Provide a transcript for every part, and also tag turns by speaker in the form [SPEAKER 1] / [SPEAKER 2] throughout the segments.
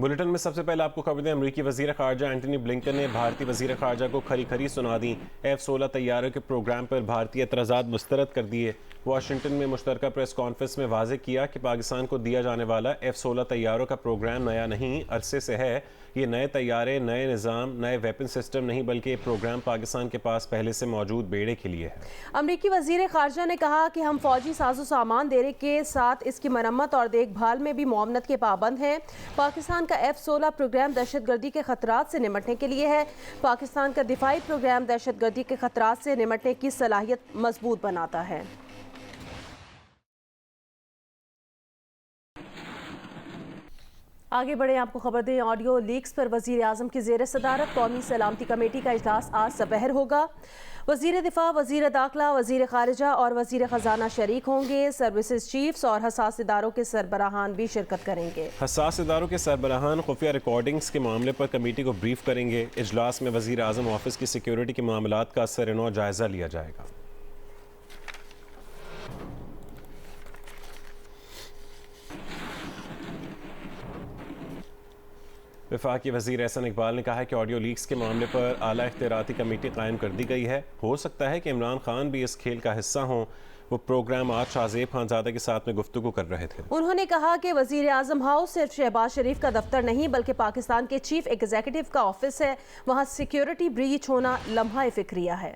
[SPEAKER 1] Bulletin میں سب سے پہلے آپ کو خبر دیں، امریکی وزیر خارجہ اینٹنی بلنکن نے بھارتی وزیر خارجہ کو کھری سنا دیں۔ F-16 طیاروں کے پروگرام پر بھارتی اعتراضات مسترد کر دیے۔ واشنگٹن میں مشترکہ پریس کانفرنس میں واضح کیا کہ پاکستان کو دیا جانے والا F-16 طیاروں کا پروگرام نیا نہیں، عرصے سے ہے۔ یہ نئے طیارے، نئے نظام، نئے ویپن سسٹم نہیں، بلکہ یہ پروگرام پاکستان کے پاس پہلے سے موجود بیڑے کے لیے ہے۔
[SPEAKER 2] امریکی وزیر خارجہ نے کہا کہ ہم فوجی ساز و سامان دینے کے ساتھ اس کی مرمت اور دیکھ بھال میں بھی معاونت کے پابند ہیں۔ پاکستان کا F-16 پروگرام دہشت گردی کے خطرات سے نمٹنے کے لیے ہے۔ پاکستان کا دفاعی پروگرام دہشت گردی کے خطرات سے نمٹنے کی صلاحیت مضبوط بناتا ہے۔ آگے بڑھیں، آپ کو خبر دیں، آڈیو لیکس پر وزیر اعظم کی زیر صدارت قومی سلامتی کمیٹی کا اجلاس آج سپہر ہوگا۔ وزیر دفاع، وزیر داخلہ، وزیر خارجہ اور وزیر خزانہ شریک ہوں گے۔ سروسز چیفز اور حساس اداروں کے سربراہان بھی شرکت کریں گے۔
[SPEAKER 1] حساس اداروں کے سربراہان خفیہ ریکارڈنگز کے معاملے پر کمیٹی کو بریف کریں گے۔ اجلاس میں وزیر اعظم آفس کی سیکیورٹی کے معاملات کا سرنو جائزہ لیا جائے گا۔ وفاقی وزیر احسن اقبال نے کہا ہے کہ آڈیو لیکس کے معاملے پر اعلیٰ اختیاراتی کمیٹی قائم کر دی گئی ہے۔ ہو سکتا ہے کہ عمران خان بھی اس کھیل کا حصہ ہوں۔ وہ پروگرام آج شاہزیب خانزادہ کے ساتھ میں گفتگو کر رہے تھے۔
[SPEAKER 2] انہوں نے کہا کہ وزیر اعظم ہاؤس صرف شہباز شریف کا دفتر نہیں بلکہ پاکستان کے چیف ایگزیکٹو کا آفس ہے۔ وہاں سیکیورٹی بریچ ہونا لمحہ فکریہ ہے۔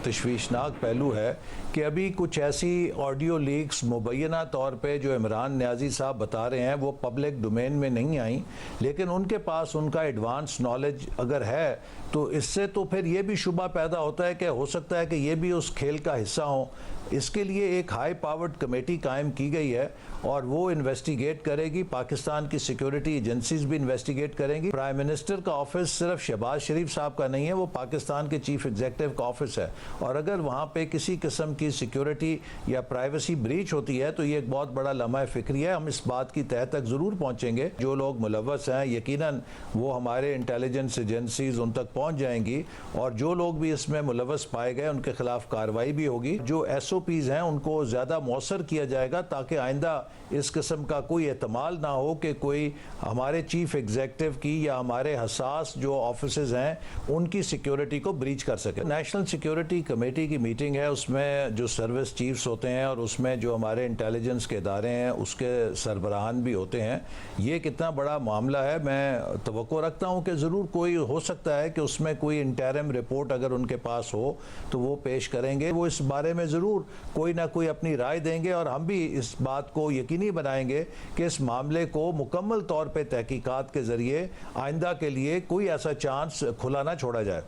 [SPEAKER 3] تشویشناک پہلو ہے کہ ابھی کچھ ایسی آڈیو لیکس مبینہ طور پہ جو عمران نیازی صاحب بتا رہے ہیں وہ پبلک ڈومین میں نہیں آئیں، لیکن ان کے پاس ان کا ایڈوانس نالج اگر ہے تو اس سے تو پھر یہ بھی شبہ پیدا ہوتا ہے کہ ہو سکتا ہے کہ یہ بھی اس کھیل کا حصہ ہوں۔ اس کے لیے ایک ہائی پاورڈ کمیٹی قائم کی گئی ہے اور وہ انویسٹیگیٹ کرے گی۔ پاکستان کی سیکیورٹی ایجنسیز بھی انویسٹیگیٹ کریں گی۔ پرائم منسٹر کا آفس صرف شہباز شریف صاحب کا نہیں ہے، وہ پاکستان کے چیف ایگزیکٹو کا آفس ہے، اور اگر وہاں پہ کسی قسم کی سیکیورٹی یا پرائیویسی بریچ ہوتی ہے تو یہ ایک بہت بڑا لمحہ فکری ہے۔ ہم اس بات کی تہہ تک ضرور پہنچیں گے۔ جو لوگ ملوث ہیں یقیناً وہ ہمارے انٹیلیجنس ایجنسیز ان تک پہنچ جائیں گی، اور جو لوگ بھی اس میں ملوث پائے گئے ان کے خلاف کارروائی بھی ہوگی۔ جو SOPs ہیں ان کو زیادہ مؤثر کیا جائے گا تاکہ آئندہ اس قسم کا کوئی احتمال نہ ہو کہ کوئی ہمارے چیف ایگزیکٹو کی یا ہمارے حساس جو آفیسز ہیں ان کی سیکیورٹی کو بریچ کر سکے۔ نیشنل سیکیورٹی کمیٹی کی میٹنگ ہے، اس میں جو سروس چیفز ہوتے ہیں اور اس میں جو ہمارے انٹیلیجنس کے ادارے ہیں اس کے سربراہان بھی ہوتے ہیں۔ یہ کتنا بڑا معاملہ ہے، میں توقع رکھتا ہوں کہ ضرور کوئی ہو سکتا ہے کہ اس میں کوئی انٹرم رپورٹ اگر ان کے پاس ہو تو وہ پیش کریں گے۔ وہ اس بارے میں ضرور کوئی نہ کوئی اپنی رائے دیں گے، اور ہم بھی اس بات کو یقینی بنائیں گے کہ اس معاملے کو مکمل طور پہ تحقیقات کے ذریعے آئندہ کے لیے کوئی ایسا چانس کھلا نہ چھوڑا جائے۔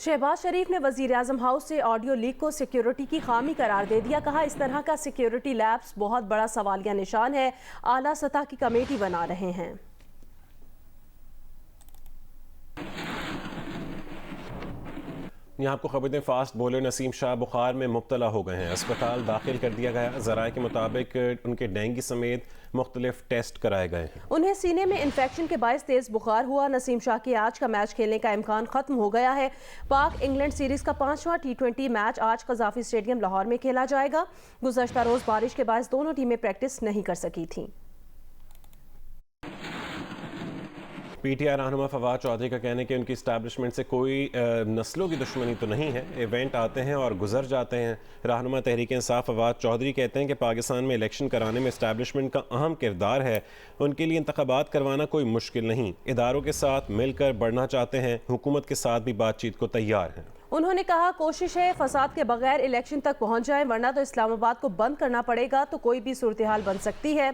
[SPEAKER 2] شہباز شریف نے وزیر اعظم ہاؤس سے آڈیو لیک کو سیکیورٹی کی خامی قرار دے دیا۔ کہا اس طرح کا سیکیورٹی لیپس بہت بڑا سوالیہ نشان ہے، اعلیٰ سطح کی کمیٹی بنا رہے ہیں۔
[SPEAKER 1] یہاں آپ کو خبر دیں، فاسٹ بولر نسیم شاہ بخار میں مبتلا ہو گئے ہیں، اسپتال داخل کر دیا گیا۔ ذرائع کے مطابق ان کے ڈینگی سمیت مختلف ٹیسٹ کرائے گئے ہیں۔
[SPEAKER 2] انہیں سینے میں انفیکشن کے باعث تیز بخار ہوا۔ نسیم شاہ کے آج کا میچ کھیلنے کا امکان ختم ہو گیا ہے۔ پاک انگلینڈ سیریز کا 5واں T20 میچ آج قذافی اسٹیڈیم لاہور میں کھیلا جائے گا۔ گزشتہ روز بارش کے باعث دونوں ٹیمیں پریکٹس نہیں کر سکی تھیں۔
[SPEAKER 1] PTI رہنما فواد چودھری کا کہنا ہے کہ ان کی اسٹیبلشمنٹ سے کوئی نسلوں کی دشمنی تو نہیں ہے، ایونٹ آتے ہیں اور گزر جاتے ہیں۔ رہنما تحریک انصاف فواد چودھری کہتے ہیں کہ پاکستان میں الیکشن کرانے میں اسٹیبلشمنٹ کا اہم کردار ہے، ان کے لیے انتخابات کروانا کوئی مشکل نہیں، اداروں کے ساتھ مل کر بڑھنا چاہتے ہیں، حکومت کے ساتھ بھی بات چیت کو تیار ہیں۔
[SPEAKER 2] انہوں نے کہا کوشش ہے فساد کے بغیر الیکشن تک پہنچ جائیں، ورنہ تو اسلام آباد کو بند کرنا پڑے گا تو کوئی بھی صورتحال بن سکتی ہے۔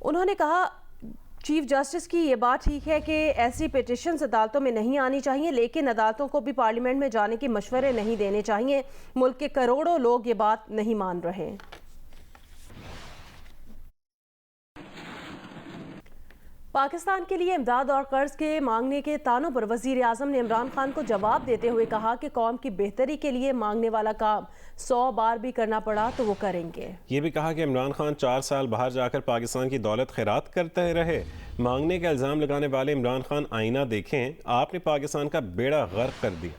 [SPEAKER 2] انہوں نے کہا چیف جسٹس کی یہ بات ٹھیک ہے کہ ایسی پیٹیشنز عدالتوں میں نہیں آنی چاہیے، لیکن عدالتوں کو بھی پارلیمنٹ میں جانے کے مشورے نہیں دینے چاہیے۔ ملک کے کروڑوں لوگ یہ بات نہیں مان رہے۔ پاکستان کے لیے امداد اور قرض کے مانگنے کے طعنوں پر وزیر اعظم نے عمران خان کو جواب دیتے ہوئے کہا کہ قوم کی بہتری کے لیے مانگنے والا کام 100 بار بھی کرنا پڑا تو وہ کریں گے۔
[SPEAKER 1] یہ بھی کہا کہ عمران خان 4 سال باہر جا کر پاکستان کی دولت خیرات کرتے رہے۔ مانگنے کا الزام لگانے والے عمران خان آئینہ دیکھیں، آپ نے پاکستان کا بیڑا غرق کر دیا۔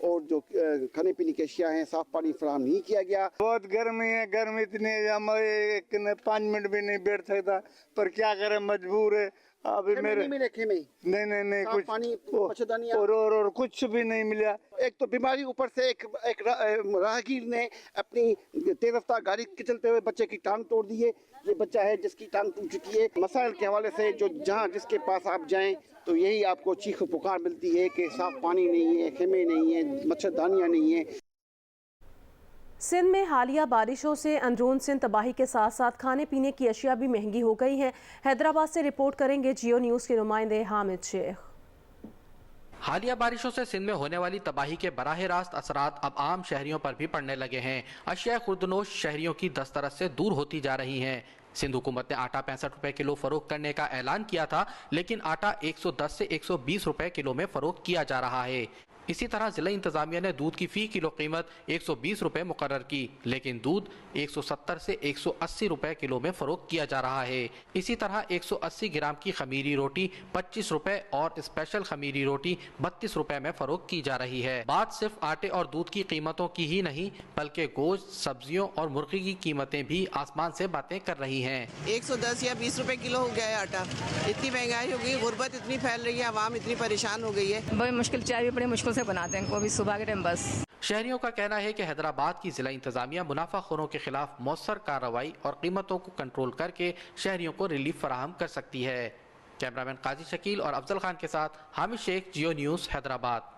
[SPEAKER 4] اور جو کھانے پینے کی اشیاء ہیں صاف پانی فراہم نہیں کیا گیا.
[SPEAKER 5] بہت گرمی ہے, گرمی اتنی ہے ہمارے 5 منٹ بھی نہیں بیٹھ سکتا, پر کیا کریں مجبور ہے. ابھی میرے نہیں
[SPEAKER 4] صاف
[SPEAKER 5] کچھ
[SPEAKER 4] پانی مچھردانی
[SPEAKER 5] اور کچھ بھی نہیں ملا.
[SPEAKER 4] ایک تو بیماری, اوپر سے ایک راہگیر نے اپنی تیز رفتار گاڑی کے چلتے ہوئے بچے کی ٹانگ توڑ دی ہے. یہ بچہ ہے جس کی ٹانگ ٹوٹ چکی ہے. مسائل کے حوالے سے جس کے پاس آپ جائیں تو یہی آپ کو چیخ پکار ملتی ہے کہ صاف پانی نہیں ہے, خیمے نہیں ہیں, مچھردانیاں نہیں ہیں.
[SPEAKER 2] سندھ میں حالیہ بارشوں سے اندرون سندھ تباہی کے ساتھ ساتھ کھانے پینے کی اشیاء بھی مہنگی ہو گئی ہیں. حیدرآباد سے رپورٹ کریں گے جیو نیوز کے نمائندے حامد شیخ.
[SPEAKER 6] حالیہ بارشوں سے سندھ میں ہونے والی تباہی کے براہ راست اثرات اب عام شہریوں پر بھی پڑنے لگے ہیں. اشیاء خوردنوش شہریوں کی دسترس سے دور ہوتی جا رہی ہیں. سندھ حکومت نے آٹا 65 روپے کلو فروخت کرنے کا اعلان کیا تھا, لیکن آٹا 110 سے 120 روپے کلو میں فروخت کیا جا رہا ہے. اسی طرح ضلع انتظامیہ نے دودھ کی فی کلو قیمت 120 روپے مقرر کی, لیکن دودھ 170 سے 180 روپے کلو میں فروخت کیا جا رہا ہے. اسی طرح 180 گرام کی خمیری روٹی 25 روپے اور اسپیشل خمیری روٹی 32 روپے میں فروخت کی جا رہی ہے. بات صرف آٹے اور دودھ کی قیمتوں کی ہی نہیں, بلکہ گوشت, سبزیوں اور مرغی کی قیمتیں بھی آسمان سے باتیں کر رہی ہیں.
[SPEAKER 7] 110 یا 20 روپے کلو ہو گیا ہے آٹا. اتنی مہنگائی ہو گئی, غربت اتنی پھیل رہی ہے, عوام اتنی پریشان ہو گئی ہے.
[SPEAKER 8] بڑی مشکل, چائے بھی بڑی مشکل سے بناتے ہیں, کو بھی صبح کے ٹائم بس.
[SPEAKER 6] شہریوں کا کہنا ہے کہ حیدرآباد کی ضلع انتظامیہ منافع خوروں کے خلاف مؤثر کارروائی اور قیمتوں کو کنٹرول کر کے شہریوں کو ریلیف فراہم کر سکتی ہے. کیمرامین قاضی شکیل اور افضل خان کے ساتھ حامد شیخ, جیو نیوز, حیدرآباد.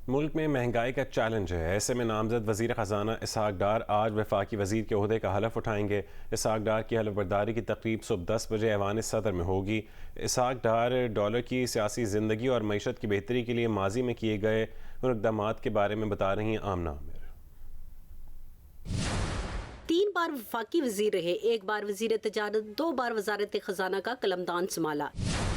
[SPEAKER 1] ملک میں مہنگائی کا چیلنج ہے. ایسے میں نامزد وزیر خزانہ اسحاق ڈار آج وفاقی وزیر کے عہدے کا حلف اٹھائیں گے. اسحاق ڈار کی حلف برداری کی تقریب صبح 10 بجے ایوان صدر میں ہوگی. اسحاق ڈار ڈالر کی سیاسی زندگی اور معیشت کی بہتری کے لیے ماضی میں کیے گئے ان اقدامات کے بارے میں بتا رہی ہیں آمنہ عامر.
[SPEAKER 9] 3 بار وفاقی وزیر رہے, 1 بار وزیر تجارت, 2 بار وزارت خزانہ کا قلمدان سنبھالا.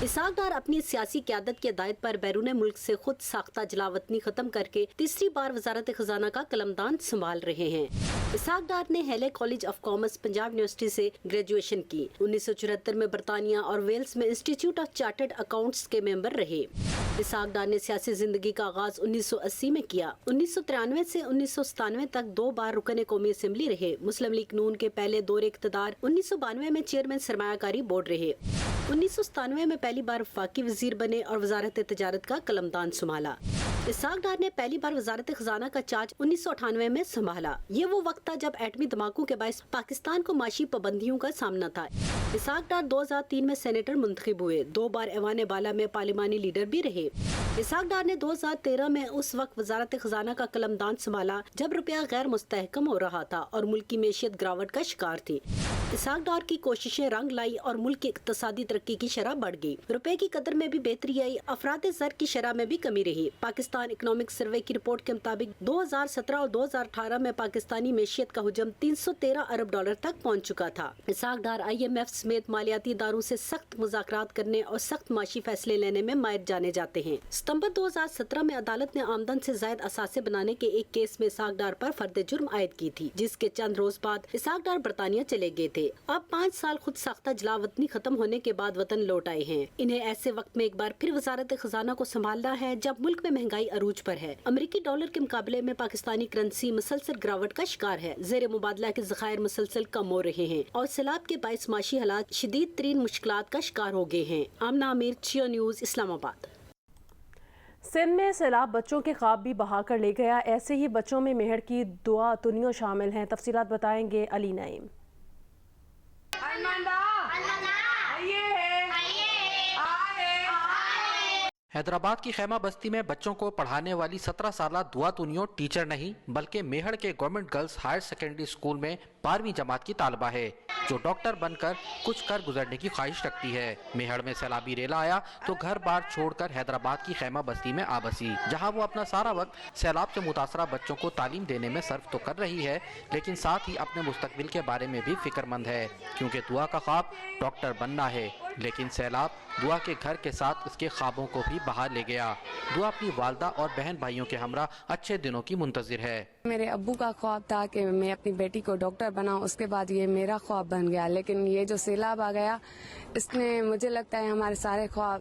[SPEAKER 9] اسحاق ڈار اپنی سیاسی قیادت کی ہدایت پر بیرون ملک سے خود ساختہ جلاوطنی ختم کر کے تیسری بار وزارت خزانہ کا قلمدان سنبھال رہے ہیں. اسحاق ڈار نے Hailey College of Commerce Punjab University سے گریجویشن کی. 1974 میں برطانیہ اور ویلز میں انسٹیٹیوٹ آف چارٹرڈ اکاؤنٹس کے ممبر رہے. اسحاق ڈار نے سیاسی زندگی کا آغاز 1980 میں کیا. 1993 سے 1997 تک 2 بار رکن قومی اسمبلی رہے. مسلم لیگ نون کے پہلے دور اقتدار 1992 میں چیئرمین سرمایہ کاری بورڈ رہے. 1997 میں پہلی بار وفاقی وزیر بنے اور وزارت تجارت کا قلمدان سنبھالا. اسحاق ڈار نے پہلی بار وزارت خزانہ کا چارج 1998 میں سنبھالا. یہ وہ وقت تھا جب ایٹمی دھماکوں کے باعث پاکستان کو معاشی پابندیوں کا سامنا تھا. اسحاق ڈار 2003 میں سینیٹر منتخب ہوئے. 2 بار ایوان بالا میں پارلیمانی لیڈر بھی رہے. اسحاق ڈار نے 2013 میں اس وقت وزارت خزانہ کا قلمدان سنبھالا جب روپیہ غیر مستحکم ہو رہا تھا اور ملک کی معیشت گراوٹ کا شکار تھی. اسحاق ڈار کی کوششیں رنگ لائی اور ملک کی اقتصادی ترقی کی شرح بڑھ گئی. روپے کی قدر میں بھی بہتری آئی. افراط زر کی شرح میں بھی کمی رہی. پاکستان اکنامک سروے کی رپورٹ کے مطابق 2017 اور 2018 میں پاکستانی معیشت کا حجم 313 ارب ڈالر تک پہنچ چکا تھا. اسحاق ڈار IMF سمیت مالیاتی اداروں سے سخت مذاکرات کرنے اور سخت معاشی فیصلے لینے میں ماہر جانے جاتے ہیں. ستمبر 2017 میں عدالت نے آمدن سے زائد اثاثے بنانے کے ایک کیس میں اسحاق ڈار پر فرد جرم عائد کی تھی, جس کے چند روز بعد اسحاق ڈار برطانیہ چلے گئے تھے. اب 5 سال خود ساختہ جلا وطنی ختم ہونے کے بعد وطن لوٹ آئے ہیں. انہیں ایسے وقت میں ایک بار پھر وزارت خزانہ کو سنبھالنا ہے جب ملک میں مہنگائی عروج پر ہے. امریکی ڈالر کے مقابلے میں پاکستانی کرنسی مسلسل گراوٹ کا شکار ہے. زیر مبادلہ کے ذخائر مسلسل کم ہو رہے ہیں اور سیلاب کے باعث معاشی حالات شدید ترین مشکلات کا شکار ہو گئے ہیں. آمنہ عامر, جیو نیوز, اسلام آباد.
[SPEAKER 2] سندھ میں سیلاب بچوں کے خواب بھی بہا کر لے گیا. ایسے ہی بچوں میں مہر کی دعا تنیوں شامل ہیں. تفصیلات بتائیں گے علی نعیم.
[SPEAKER 6] حیدرآباد کی خیمہ بستی میں بچوں کو پڑھانے والی 17 سالہ دعا تنیوں ٹیچر نہیں بلکہ میہڑ کے government girls higher secondary school میں 12ویں جماعت کی طالبہ ہے, جو ڈاکٹر بن کر کچھ کر گزرنے کی خواہش رکھتی ہے. میہڑ میں سیلابی ریلا آیا تو گھر بار چھوڑ کر حیدرآباد کی خیمہ بستی میں آ بسی, جہاں وہ اپنا سارا وقت سیلاب سے متاثرہ بچوں کو تعلیم دینے میں صرف تو کر رہی ہے, لیکن ساتھ ہی اپنے مستقبل کے بارے میں بھی فکر مند ہے, کیونکہ دعا کا خواب ڈاکٹر بننا ہے. لیکن سیلاب دعا کے گھر کے ساتھ اس کے خوابوں کو بھی بہا لے گیا. دعا اپنی والدہ اور بہن بھائیوں کے ہمراہ اچھے دنوں کی منتظر ہے.
[SPEAKER 8] میرے ابو کا خواب تھا کہ میں اپنی بیٹی کو ڈاکٹر بناؤں, اس کے بعد یہ میرا خواب بن گیا. لیکن یہ جو سیلاب آ گیا اس نے مجھے لگتا ہے ہمارے سارے خواب